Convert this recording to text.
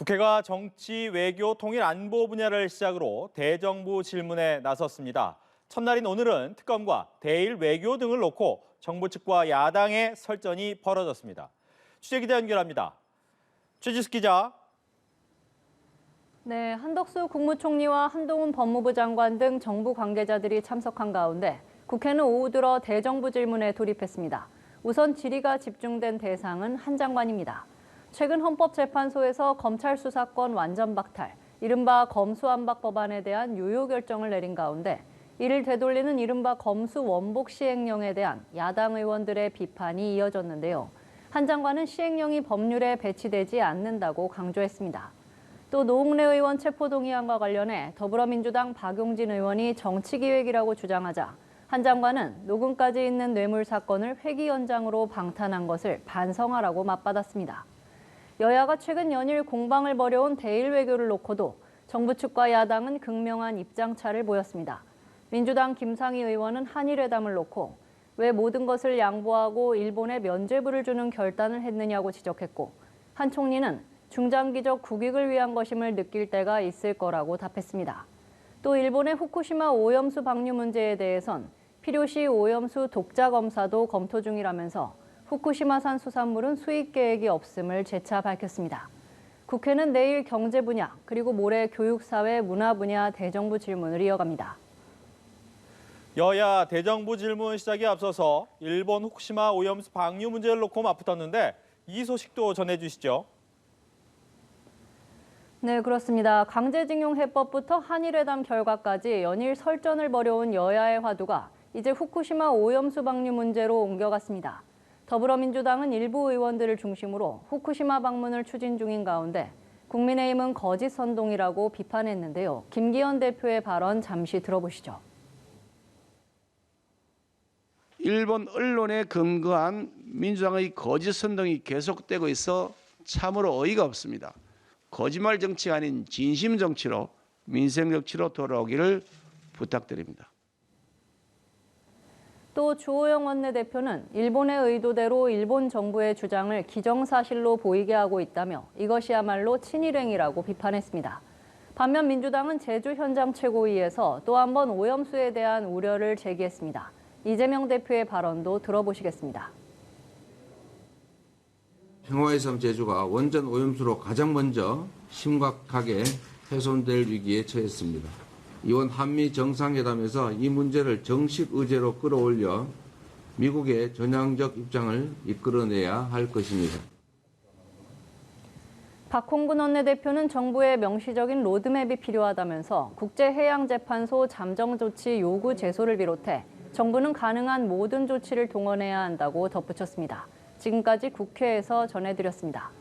국회가 정치, 외교, 통일, 안보 분야를 시작으로 대정부 질문에 나섰습니다. 첫날인 오늘은 특검과 대일 외교 등을 놓고 정부 측과 야당의 설전이 벌어졌습니다. 취재기자 연결합니다. 최지수 기자. 네, 한덕수 국무총리와 한동훈 법무부 장관 등 정부 관계자들이 참석한 가운데 국회는 오후 들어 대정부 질문에 돌입했습니다. 우선 질의가 집중된 대상은 한 장관입니다. 최근 헌법재판소에서 검찰 수사권 완전 박탈, 이른바 검수완박 법안에 대한 유효 결정을 내린 가운데 이를 되돌리는 이른바 검수 원복 시행령에 대한 야당 의원들의 비판이 이어졌는데요. 한 장관은 시행령이 법률에 배치되지 않는다고 강조했습니다. 또 노웅래 의원 체포동의안과 관련해 더불어민주당 박용진 의원이 정치기획이라고 주장하자 한 장관은 녹음까지 있는 뇌물 사건을 회기 연장으로 방탄한 것을 반성하라고 맞받았습니다. 여야가 최근 연일 공방을 벌여온 대일 외교를 놓고도 정부 측과 야당은 극명한 입장차를 보였습니다. 민주당 김상희 의원은 한일회담을 놓고 왜 모든 것을 양보하고 일본에 면죄부를 주는 결단을 했느냐고 지적했고, 한 총리는 중장기적 국익을 위한 것임을 느낄 때가 있을 거라고 답했습니다. 또 일본의 후쿠시마 오염수 방류 문제에 대해선 필요시 오염수 독자 검사도 검토 중이라면서 후쿠시마산 수산물은 수입 계획이 없음을 재차 밝혔습니다. 국회는 내일 경제 분야, 그리고 모레 교육, 사회, 문화 분야 대정부 질문을 이어갑니다. 여야 대정부 질문 시작에 앞서서 일본 후쿠시마 오염수 방류 문제를 놓고 맞붙었는데 이 소식도 전해주시죠. 네, 그렇습니다. 강제징용 해법부터 한일회담 결과까지 연일 설전을 벌여온 여야의 화두가 이제 후쿠시마 오염수 방류 문제로 옮겨갔습니다. 더불어민주당은 일부 의원들을 중심으로 후쿠시마 방문을 추진 중인 가운데 국민의힘은 거짓 선동이라고 비판했는데요. 김기현 대표의 발언 잠시 들어보시죠. 일본 언론에 근거한 민주당의 거짓 선동이 계속되고 있어 참으로 어이가 없습니다. 거짓말 정치가 아닌 진심 정치로, 민생 정치로 돌아오기를 부탁드립니다. 또 주호영 원내대표는 일본의 의도대로 일본 정부의 주장을 기정사실로 보이게 하고 있다며 이것이야말로 친일행위라고 비판했습니다. 반면 민주당은 제주 현장 최고위에서 또 한 번 오염수에 대한 우려를 제기했습니다. 이재명 대표의 발언도 들어보시겠습니다. 평화의 섬 제주가 원전 오염수로 가장 먼저 심각하게 훼손될 위기에 처했습니다. 이번 한미 정상회담에서 이 문제를 정식 의제로 끌어올려 미국의 전향적 입장을 이끌어내야 할 것입니다. 박홍근 원내대표는 정부의 명시적인 로드맵이 필요하다면서 국제해양재판소 잠정조치 요구 제소를 비롯해 정부는 가능한 모든 조치를 동원해야 한다고 덧붙였습니다. 지금까지 국회에서 전해드렸습니다.